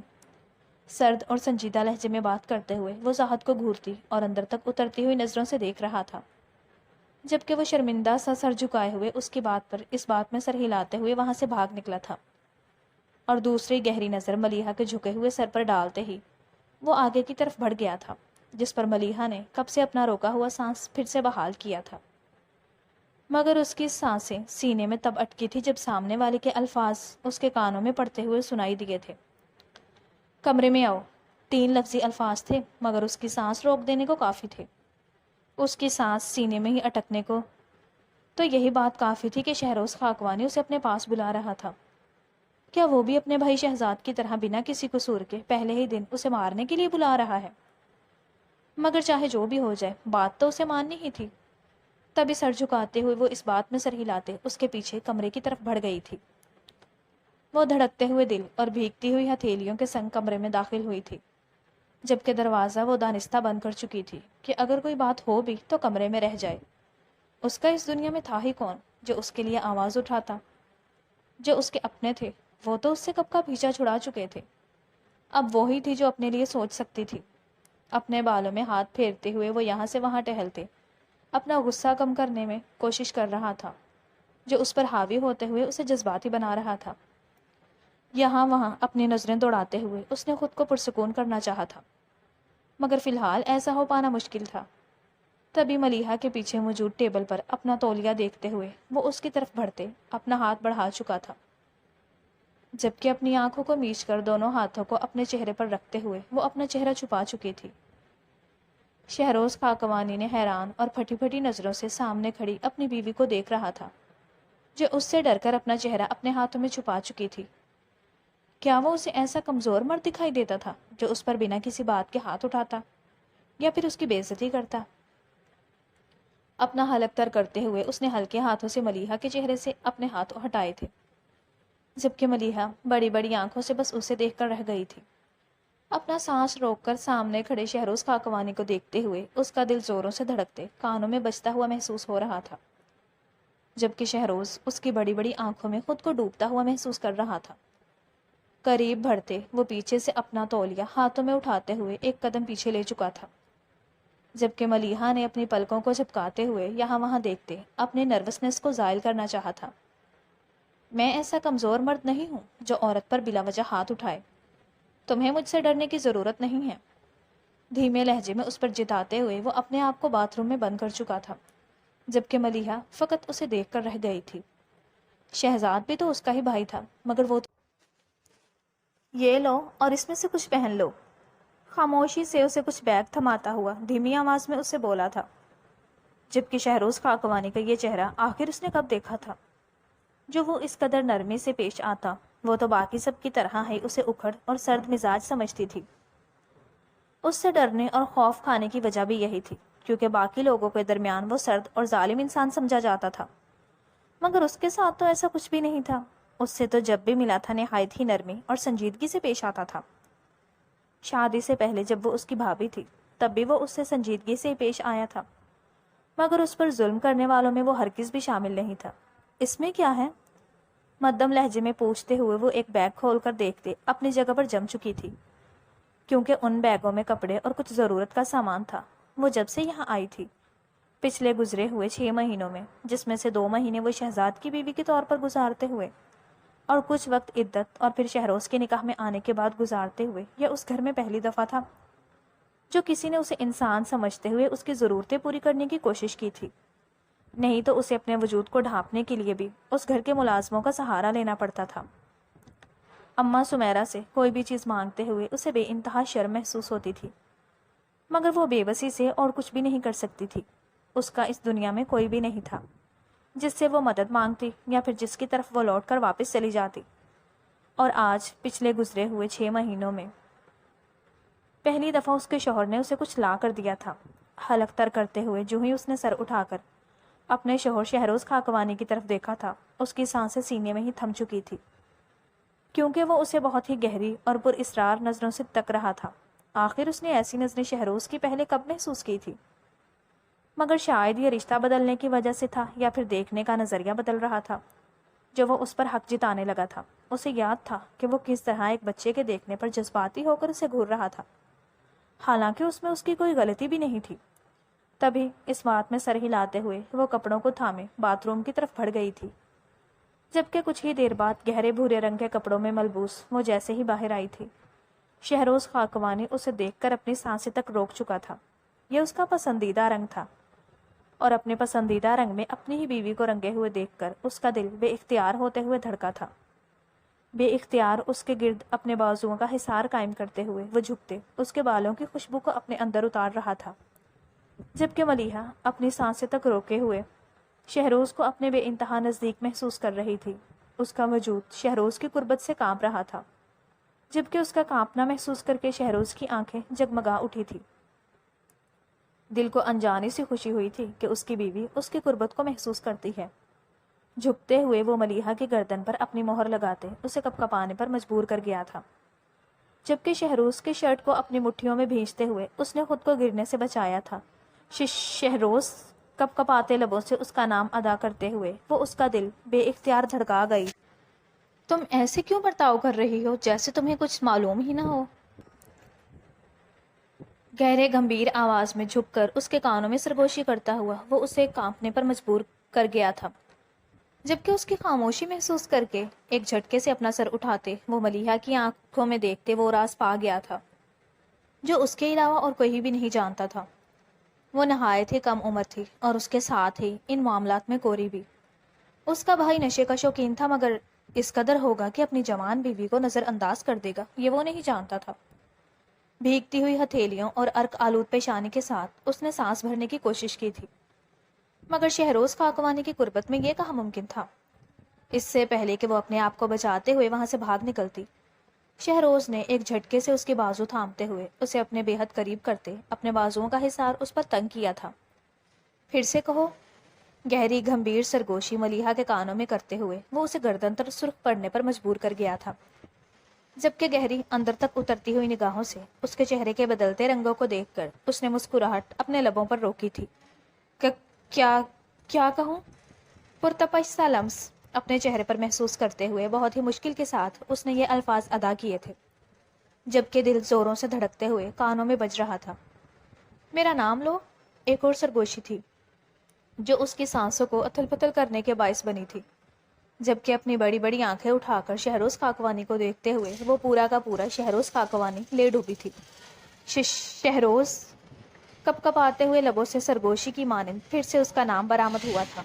B: سرد اور سنجیدہ لہجے میں بات کرتے ہوئے وہ زاہد کو گھورتی اور اندر تک اترتی ہوئی نظروں سے دیکھ رہا تھا، جبکہ وہ شرمندہ سا سر جھکائے ہوئے اس کی بات پر اس بات میں سر ہلاتے ہوئے وہاں سے بھاگ نکلا تھا، اور دوسری گہری نظر ملیحہ کے جھکے ہوئے سر پر ڈالتے ہی وہ آگے کی طرف بڑھ گیا تھا جس پر ملیحہ نے کب سے اپنا روکا ہوا سانس پھر سے بحال کیا تھا، مگر اس کی سانسیں سینے میں تب اٹکی تھی جب سامنے والے کے الفاظ اس کے کانوں میں پڑتے ہوئے سنائی دیے تھے۔ کمرے میں آؤ، 3 لفظی الفاظ تھے مگر اس کی سانس روک دینے کو کافی تھے، اس کی سانس سینے میں ہی اٹکنے کو تو یہی بات کافی تھی کہ شہروز خاکوانی اسے اپنے پاس بلا رہا تھا۔ کیا وہ بھی اپنے بھائی شہزاد کی طرح بنا کسی قصور کے پہلے ہی دن اسے مارنے کے لیے بلا رہا ہے؟ مگر چاہے جو بھی ہو جائے بات تو اسے ماننی ہی تھی۔ تبھی سر جھکاتے ہوئے وہ اس بات میں سر ہلاتے اس کے پیچھے کمرے کی طرف بڑھ گئی تھی۔ وہ دھڑکتے ہوئے دل اور بھیگتی ہوئی ہتھیلیوں کے سنگ کمرے میں داخل ہوئی تھی، جبکہ دروازہ وہ دانستہ بند کر چکی تھی کہ اگر کوئی بات ہو بھی تو کمرے میں رہ جائے۔ اس کا اس دنیا میں تھا ہی کون جو اس کے لیے آواز اٹھاتا؟ جو اس کے اپنے تھے وہ تو اس سے کب کا پیچھا چھڑا چکے تھے، اب وہی تھی جو اپنے لیے سوچ سکتی تھی۔ اپنے بالوں میں ہاتھ پھیرتے ہوئے وہ یہاں سے وہاں ٹہلتے اپنا غصہ کم کرنے میں کوشش کر رہا تھا جو اس پر حاوی ہوتے ہوئے اسے جذباتی بنا رہا تھا۔ یہاں وہاں اپنی نظریں دوڑاتے ہوئے اس نے خود کو پرسکون کرنا چاہا تھا، مگر فی الحال ایسا ہو پانا مشکل تھا۔ تبھی ملیحہ کے پیچھے موجود ٹیبل پر اپنا تولیہ دیکھتے ہوئے وہ اس کی طرف بڑھتے اپنا ہاتھ بڑھا چکا تھا، جبکہ اپنی آنکھوں کو میچ کر دونوں ہاتھوں کو اپنے چہرے پر رکھتے ہوئے وہ اپنا چہرہ چھپا چکی تھی۔ شہروز خاکوانی نے حیران اور پھٹی پھٹی نظروں سے سامنے کھڑی اپنی بیوی کو دیکھ رہا تھا، جو اس سے ڈر کر اپنا چہرہ اپنے ہاتھوں میں چھپا چکی تھی۔ کیا وہ اسے ایسا کمزور مرد دکھائی دیتا تھا جو اس پر بنا کسی بات کے ہاتھ اٹھاتا یا پھر اس کی بے عزتی کرتا؟ اپنا حلق تر کرتے ہوئے اس نے ہلکے ہاتھوں سے ملیحہ کے چہرے سے اپنے ہاتھ ہٹائے تھے، جبکہ ملیحہ بڑی بڑی آنکھوں سے بس اسے دیکھ کر رہ گئی تھی۔ اپنا سانس روک کر سامنے کھڑے شہروز خاکوانی کو دیکھتے ہوئے اس کا دل زوروں سے دھڑکتے کانوں میں بجتا ہوا محسوس ہو رہا تھا، جبکہ شہروز اس کی بڑی بڑی آنکھوں میں خود کو ڈوبتا ہوا محسوس کر رہا تھا۔ قریب بڑھتے وہ پیچھے سے اپنا تولیہ ہاتھوں میں اٹھاتے ہوئے ایک قدم پیچھے لے چکا تھا، جبکہ ملیحہ نے اپنی پلکوں کو جھپکاتے ہوئے یہاں وہاں دیکھتے اپنے نروسنس کو زائل کرنا چاہا تھا۔ میں ایسا کمزور مرد نہیں ہوں جو عورت پر بلا وجہ ہاتھ اٹھائے۔ تمہیں مجھ سے ڈرنے کی ضرورت نہیں ہے، دھیمے لہجے میں اس پر جتاتے ہوئے وہ اپنے آپ کو باتھ روم میں بند کر چکا تھا، جبکہ ملیحہ فقط اسے دیکھ کر رہ گئی تھی۔ شہزاد بھی تو اس کا ہی بھائی تھا، مگر وہ یہ لو اور اس میں سے کچھ پہن لو، خاموشی سے اسے کچھ بیگ تھماتا ہوا دھیمی آواز میں اسے بولا تھا، جبکہ شہروز خاکوانی کا یہ چہرہ آخر اس نے کب دیکھا تھا جو وہ اس قدر نرمی سے پیش آتا؟ وہ تو باقی سب کی طرح ہی اسے اکھڑ اور سرد مزاج سمجھتی تھی۔ اس سے ڈرنے اور خوف کھانے کی وجہ بھی یہی تھی کیونکہ باقی لوگوں کے درمیان وہ سرد اور ظالم انسان سمجھا جاتا تھا، مگر اس کے ساتھ تو ایسا کچھ بھی نہیں تھا۔ اس سے تو جب بھی ملا تھا نہایت ہی نرمی اور سنجیدگی سے پیش آتا تھا۔ شادی سے پہلے جب وہ اس کی بھابھی تھی تب بھی وہ اس سے سنجیدگی سے پیش آیا تھا، مگر اس پر ظلم کرنے والوں میں وہ ہرگز بھی شامل نہیں تھا۔ اس میں کیا ہے؟ مدھم لہجے میں پوچھتے ہوئے وہ ایک بیگ کھول کر دیکھتے اپنی جگہ پر جم چکی تھی، کیونکہ ان بیگوں میں کپڑے اور کچھ ضرورت کا سامان تھا۔ وہ جب سے یہاں آئی تھی پچھلے گزرے ہوئے 6 مہینوں میں، جس میں سے 2 مہینے وہ شہزاد کی بیوی کے طور پر گزارتے ہوئے اور کچھ وقت عدت اور پھر شہروز کے نکاح میں آنے کے بعد گزارتے ہوئے، یہ اس گھر میں پہلی دفعہ تھا جو کسی نے اسے انسان سمجھتے ہوئے اس کی ضرورتیں پوری کرنے کی کوشش کی تھی۔ نہیں تو اسے اپنے وجود کو ڈھانپنے کے لیے بھی اس گھر کے ملازموں کا سہارا لینا پڑتا تھا۔ اماں سمیرہ سے کوئی بھی چیز مانگتے ہوئے اسے بے انتہا شرم محسوس ہوتی تھی، مگر وہ بے بسی سے اور کچھ بھی نہیں کر سکتی تھی۔ اس کا اس دنیا میں کوئی بھی نہیں تھا جس سے وہ مدد مانگتی یا پھر جس کی طرف وہ لوٹ کر واپس چلی جاتی۔ اور آج پچھلے گزرے ہوئے 6 مہینوں میں پہلی دفعہ اس کے شوہر نے اسے کچھ لا کر دیا تھا۔ حلق تر کرتے ہوئے جو ہی اس نے سر اٹھا کر اپنے شوہر شہروز خاکوانی کی طرف دیکھا تھا، اس کی سانسیں سینے میں ہی تھم چکی تھی، کیونکہ وہ اسے بہت ہی گہری اور پر اسرار نظروں سے تک رہا تھا۔ آخر اس نے ایسی نظریں شہروز کی پہلے کب محسوس کی تھی؟ مگر شاید یہ رشتہ بدلنے کی وجہ سے تھا یا پھر دیکھنے کا نظریہ بدل رہا تھا جو وہ اس پر حق جتانے لگا تھا۔ اسے یاد تھا کہ وہ کس طرح ایک بچے کے دیکھنے پر جذباتی ہو کر اسے گھور رہا تھا، حالانکہ اس میں اس کی کوئی غلطی بھی نہیں تھی۔ تبھی اس بات میں سر ہلاتے ہوئے وہ کپڑوں کو تھامے باتھ روم کی طرف بڑھ گئی تھی، جبکہ کچھ ہی دیر بعد گہرے بھورے رنگ کے کپڑوں میں ملبوس وہ جیسے ہی باہر آئی تھی، شہروز خاکوانی اسے دیکھ کر اپنی سانسیں تک روک چکا تھا۔ یہ اس کا پسندیدہ رنگ تھا اور اپنے پسندیدہ رنگ میں اپنی ہی بیوی کو رنگے ہوئے دیکھ کر اس کا دل بے اختیار ہوتے ہوئے دھڑکا تھا۔ بے اختیار اس کے گرد اپنے بازوؤں کا حصار قائم کرتے ہوئے وہ جھکتے اس کے بالوں کی خوشبو کو اپنے اندر اتار رہا تھا، جبکہ ملیحہ اپنی سانسیں تک روکے ہوئے شہروز کو اپنے بے انتہا نزدیک محسوس کر رہی تھی۔ اس کا وجود شہروز کی قربت سے کانپ رہا تھا، جبکہ اس کا کانپنا محسوس کر کے شہروز کی آنکھیں جگمگا اٹھی تھی۔ دل کو انجانی سی خوشی ہوئی تھی کہ اس کی بیوی اس کی قربت کو محسوس کرتی ہے۔ جھکتے ہوئے وہ ملیحہ کی گردن پر اپنی مہر لگاتے اسے کپکپانے پر مجبور کر گیا تھا، جبکہ شہروز کی شرٹ کو اپنی مٹھیوں میں بھینچتے ہوئے اس نے خود کو گرنے سے بچایا تھا۔ شہروز کپکپاتے لبوں سے اس کا نام ادا کرتے ہوئے وہ اس کا دل بے اختیار دھڑکا گئی۔ تم ایسے کیوں برتاؤ کر رہی ہو جیسے تمہیں کچھ معلوم ہی نہ ہو؟ گہرے گمبھیر آواز میں جھک کر اس کے کانوں میں سرگوشی کرتا ہوا وہ اسے کانپنے پر مجبور کر گیا تھا، جبکہ اس کی خاموشی محسوس کر کے ایک جھٹکے سے اپنا سر اٹھاتے وہ ملیحہ کی آنکھوں میں دیکھتے وہ راز پا گیا تھا جو اس کے علاوہ اور کوئی بھی نہیں جانتا تھا۔ وہ نہایت ہی کم عمر تھی اور اس کے ساتھ ہی ان معاملات میں کوری بھی۔ اس کا بھائی نشے کا شوقین تھا، مگر اس قدر ہوگا کہ اپنی جوان بیوی کو نظر انداز کر دے گا یہ وہ نہیں جانتا تھا۔ بھیگتی ہوئی ہتھیلیوں اور عرق آلود پیشانی کے ساتھ اس نے سانس بھرنے کی کوشش کی تھی، مگر شہروز خاکوانی کی قربت میں یہ کہاں ممکن تھا۔ اس سے پہلے کہ وہ اپنے آپ کو بچاتے ہوئے وہاں سے بھاگ نکلتی، شہروز نے ایک جھٹکے سے اس کی بازو تھامتے ہوئے اسے اپنے بے حد قریب کرتے اپنے بازوؤں کا حصار اس پر تنگ کیا تھا۔ پھر سے کہو، گہری گھمبیر سرگوشی ملیحہ کے کانوں میں کرتے ہوئے وہ اسے گردن تر سرخ پڑنے پر مجبور کر گیا تھا، جبکہ گہری اندر تک اترتی ہوئی نگاہوں سے اس کے چہرے کے بدلتے رنگوں کو دیکھ کر اس نے مسکراہٹ اپنے لبوں پر روکی تھی کہ کیا کیا کہوں؟ پرتپش سا لمس اپنے چہرے پر محسوس کرتے ہوئے بہت ہی مشکل کے ساتھ اس نے یہ الفاظ ادا کیے تھے، جبکہ دل زوروں سے دھڑکتے ہوئے کانوں میں بج رہا تھا۔ میرا نام لو، ایک اور سرگوشی تھی جو اس کی سانسوں کو اتھل پتھل کرنے کے باعث بنی تھی، جبکہ اپنی بڑی بڑی آنکھیں اٹھا کر شہروز خاکوانی کو دیکھتے ہوئے وہ پورا کا پورا شہروز خاکوانی لے ڈوبی تھی۔ شہروز کپ کپ آتے ہوئے لبوں سے سرگوشی کی مانند پھر سے اس کا نام برآمد ہوا تھا،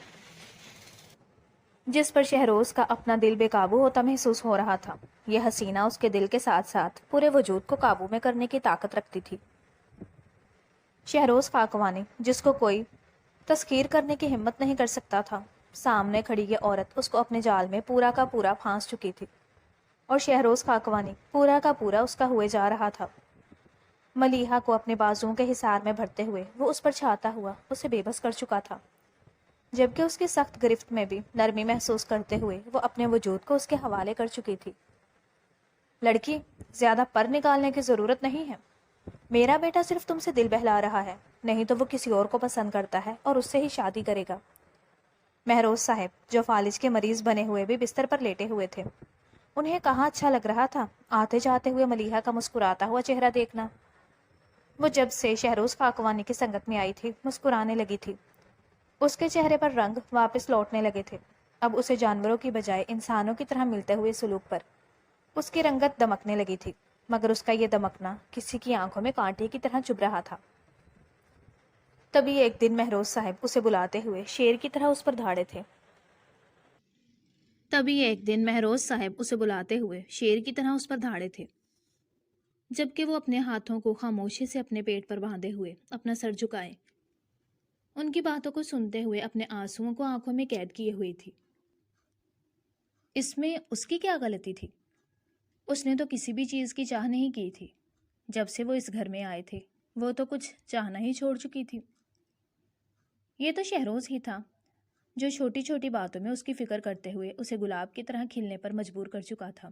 B: جس پر شہروز کا اپنا دل بے قابو ہوتا محسوس ہو رہا تھا۔ یہ حسینہ اس کے دل کے ساتھ ساتھ پورے وجود کو قابو میں کرنے کی طاقت رکھتی تھی۔ شہروز خاکوانی، جس کو کوئی تسخیر کرنے کی ہمت نہیں کر سکتا تھا، سامنے کھڑی یہ عورت اس کو اپنے جال میں پورا کا پورا پھانس چکی تھی، اور شہروز خاکوانی پورا کا پورا اس کا ہوئے جا رہا تھا۔ ملیحہ کو اپنے بازوؤں کے حصار میں بھرتے ہوئے وہ اس پر چھاتا ہوا اسے بے بس کر چکا تھا، جبکہ اس کی سخت گرفت میں بھی نرمی محسوس کرتے ہوئے وہ اپنے وجود کو اس کے حوالے کر چکی تھی۔ لڑکی، زیادہ پر نکالنے کی ضرورت نہیں ہے، میرا بیٹا صرف تم سے دل بہلا رہا ہے، نہیں تو وہ کسی اور کو پسند کرتا ہے اور اس سے ہی شادی کرے گا۔ مہروز صاحب، جو فالج کے مریض بنے ہوئے بھی بستر پر لیٹے ہوئے تھے، انہیں کہاں اچھا لگ رہا تھا آتے جاتے ہوئے ملیحہ کا مسکراتا ہوا چہرہ دیکھنا۔ وہ جب سے شہروز خاکوانی کی سنگت میں آئی تھی مسکرانے لگی تھی، اس کے چہرے پر رنگ واپس لوٹنے لگے تھے۔ اب اسے جانوروں کی بجائے انسانوں کی طرح ملتے ہوئے سلوک پر اس کی رنگت دمکنے لگی تھی، مگر اس کا یہ دمکنا کسی کی آنکھوں میں کانٹے کی طرح چبھ رہا تھا۔ تبھی ایک دن مہروز صاحب اسے بلاتے ہوئے شیر کی طرح اس پر دھاڑے تھے۔
A: تبھی ایک دن مہروز صاحب اسے بلاتے ہوئے شیر کی طرح اس پر دھاڑے تھے، جبکہ وہ اپنے ہاتھوں کو خاموشی سے اپنے پیٹ پر باندھے ہوئے اپنا سر جھکائے ان کی باتوں کو سنتے ہوئے اپنے آنسوؤں کو آنکھوں میں قید کیے ہوئی تھی۔ اس میں اس کی کیا غلطی تھی؟ اس نے تو کسی بھی چیز کی چاہ نہیں کی تھی۔ جب سے وہ اس گھر میں آئے تھے وہ تو کچھ چاہنا ہی چھوڑ چکی تھی۔ یہ تو شہروز ہی تھا جو چھوٹی چھوٹی باتوں میں اس کی فکر کرتے ہوئے اسے گلاب کی طرح کھلنے پر مجبور کر چکا تھا۔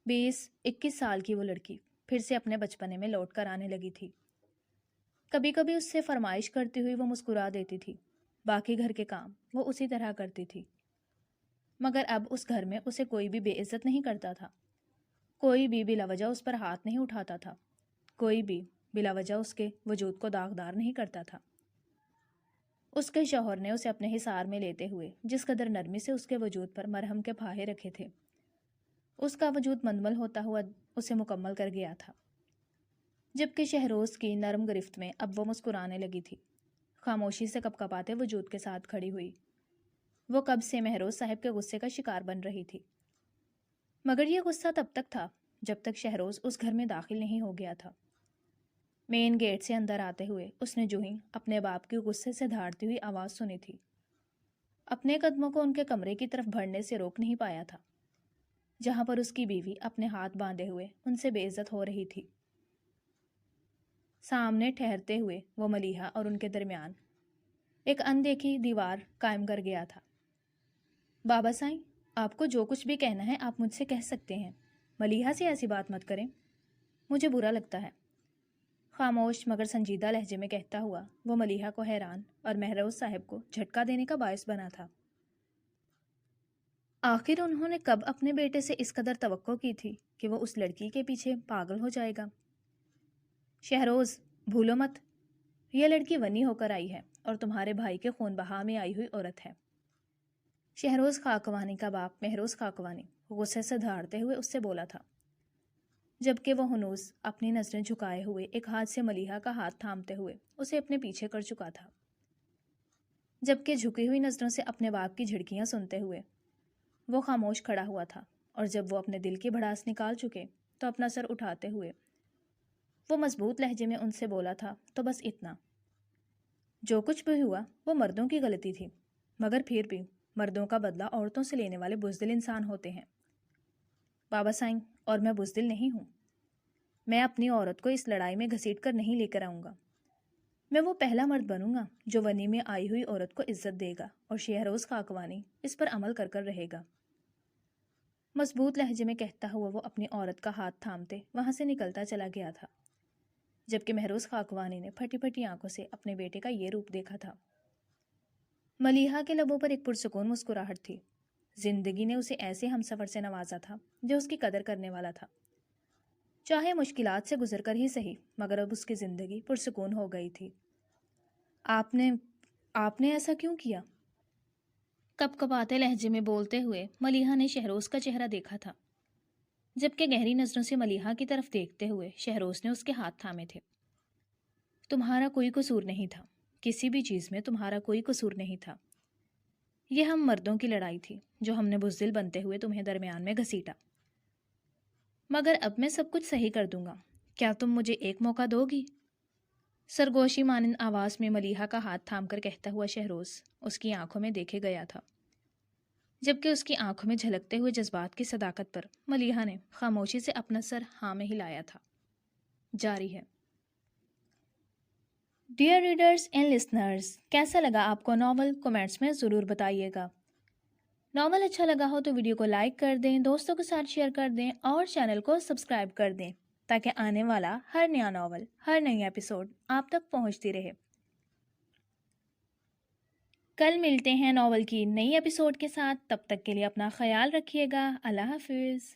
A: 20-21 سال کی وہ لڑکی پھر سے اپنے بچپنے میں لوٹ کر آنے لگی تھی۔ کبھی کبھی اس سے فرمائش کرتی ہوئی وہ مسکرا دیتی تھی، باقی گھر کے کام وہ اسی طرح کرتی تھی، مگر اب اس گھر میں اسے کوئی بھی بے عزت نہیں کرتا تھا، کوئی بھی بلا وجہ اس پر ہاتھ نہیں اٹھاتا تھا، کوئی بھی بلا وجہ اس کے وجود کو داغدار نہیں کرتا تھا۔ اس کے شوہر نے اسے اپنے حصار میں لیتے ہوئے جس قدر نرمی سے اس کے وجود پر مرہم کے پھاہے رکھے تھے، اس کا وجود مندمل ہوتا ہوا اسے مکمل کر گیا تھا، جبکہ شہروز کی نرم گرفت میں اب وہ مسکرانے لگی تھی، خاموشی سے کپکپاتے وجود کے ساتھ کھڑی ہوئی۔ وہ کب سے مہروز صاحب کے غصے کا شکار بن رہی تھی، مگر یہ غصہ تب تک تھا جب تک شہروز اس گھر میں داخل نہیں ہو گیا تھا۔ مین گیٹ سے اندر آتے ہوئے اس نے جو ہی اپنے باپ کی غصے سے دھاڑتی ہوئی آواز سنی تھی، اپنے قدموں کو ان کے کمرے کی طرف بڑھنے سے روک نہیں پایا تھا، جہاں پر اس کی بیوی اپنے ہاتھ باندھے ہوئے ان سے بے عزت ہو رہی تھی۔ سامنے ٹھہرتے ہوئے وہ ملیحہ اور ان کے درمیان ایک اندیکھی دیوار قائم کر گیا تھا۔ بابا سائیں، آپ کو جو کچھ بھی کہنا ہے آپ مجھ سے کہہ سکتے ہیں، ملیحہ سے ایسی بات مت کریں، مجھے برا لگتا ہے۔ خاموش مگر سنجیدہ لہجے میں کہتا ہوا وہ ملیحہ کو حیران اور مہروز صاحب کو جھٹکا دینے کا باعث بنا تھا۔ آخر انہوں نے کب اپنے بیٹے سے اس قدر توقع کی تھی کہ وہ اس لڑکی کے پیچھے پاگل ہو جائے گا؟ شہروز، بھولو مت، یہ لڑکی ونی ہو کر آئی ہے اور تمہارے بھائی کے خون بہا میں آئی ہوئی عورت ہے۔ شہروز خاکوانی کا باپ مہروز خاکوانی غصے سے دھاڑتے ہوئے اس سے بولا تھا، جبکہ وہ ہنوز اپنی نظریں جھکائے ہوئے ایک ہاتھ سے ملیحہ کا ہاتھ تھامتے ہوئے اسے اپنے پیچھے کر چکا تھا، جبکہ جھکی ہوئی نظروں سے اپنے باپ کی جھڑکیاں سنتے ہوئے وہ خاموش کھڑا ہوا تھا، اور جب وہ اپنے دل کی بھڑاس نکال چکے تو اپنا سر اٹھاتے ہوئے وہ مضبوط لہجے میں ان سے بولا تھا، تو بس اتنا۔ جو کچھ بھی ہوا وہ مردوں کی غلطی تھی، مگر پھر بھی مردوں کا بدلہ عورتوں سے لینے والے بزدل انسان ہوتے ہیں بابا سائیں، اور میں بزدل نہیں ہوں۔ میں اپنی عورت کو اس لڑائی میں گھسیٹ کر نہیں لے کر آؤں گا۔ میں وہ پہلا مرد بنوں گا جو ونی میں آئی ہوئی عورت کو عزت دے گا، اور شہروز خاکوانی اس پر عمل کر کر رہے گا۔ مضبوط لہجے میں کہتا ہوا وہ اپنی عورت کا ہاتھ تھامتے وہاں سے نکلتا چلا گیا تھا، جبکہ مہروز خاکوانی نے پھٹی پھٹی آنکھوں سے اپنے بیٹے کا یہ روپ دیکھا تھا۔ ملیحہ کے لبوں پر ایک پرسکون مسکراہٹ تھی۔ زندگی نے اسے ایسے ہمسفر سے نوازا تھا جو اس کی قدر کرنے والا تھا، چاہے مشکلات سے گزر کر ہی صحیح، مگر اب اس کی زندگی پرسکون ہو گئی تھی۔ آپ نے ایسا کیوں کیا؟ کپ کپاتے لہجے میں بولتے ہوئے ملیحہ نے شہروز کا چہرہ دیکھا تھا، جبکہ گہری نظروں سے ملیحہ کی طرف دیکھتے ہوئے شہروز نے اس کے ہاتھ تھامے تھے۔ تمہارا کوئی قصور نہیں تھا، کسی بھی چیز میں تمہارا کوئی قصور نہیں تھا۔ یہ ہم مردوں کی لڑائی تھی جو ہم نے بزدل بنتے ہوئے تمہیں درمیان میں گھسیٹا، مگر اب میں سب کچھ صحیح کر دوں گا۔ کیا تم مجھے ایک موقع دو گی؟ سرگوشی مانند آواز میں ملیحہ کا ہاتھ تھام کر کہتا ہوا شہروز اس کی آنکھوں میں دیکھے گیا تھا، جبکہ اس کی آنکھوں میں جھلکتے ہوئے جذبات کی صداقت پر ملیحہ نے خاموشی سے اپنا سر ہاں میں ہلایا تھا۔ جاری ہے۔ ڈیئر ریڈرز اینڈ لسنرز، کیسا لگا آپ کو ناول؟ کمنٹس میں ضرور بتائیے گا۔ ناول اچھا لگا ہو تو ویڈیو کو لائک کر دیں، دوستوں کے ساتھ شیئر کر دیں اور چینل کو سبسکرائب کر دیں تاکہ آنے والا ہر نیا ناول، ہر نئی ایپیسوڈ آپ تک پہنچتی رہے۔ کل ملتے ہیں ناول کی نئی ایپیسوڈ کے ساتھ، تب تک کے لیے اپنا خیال رکھیے گا۔ اللہ حافظ۔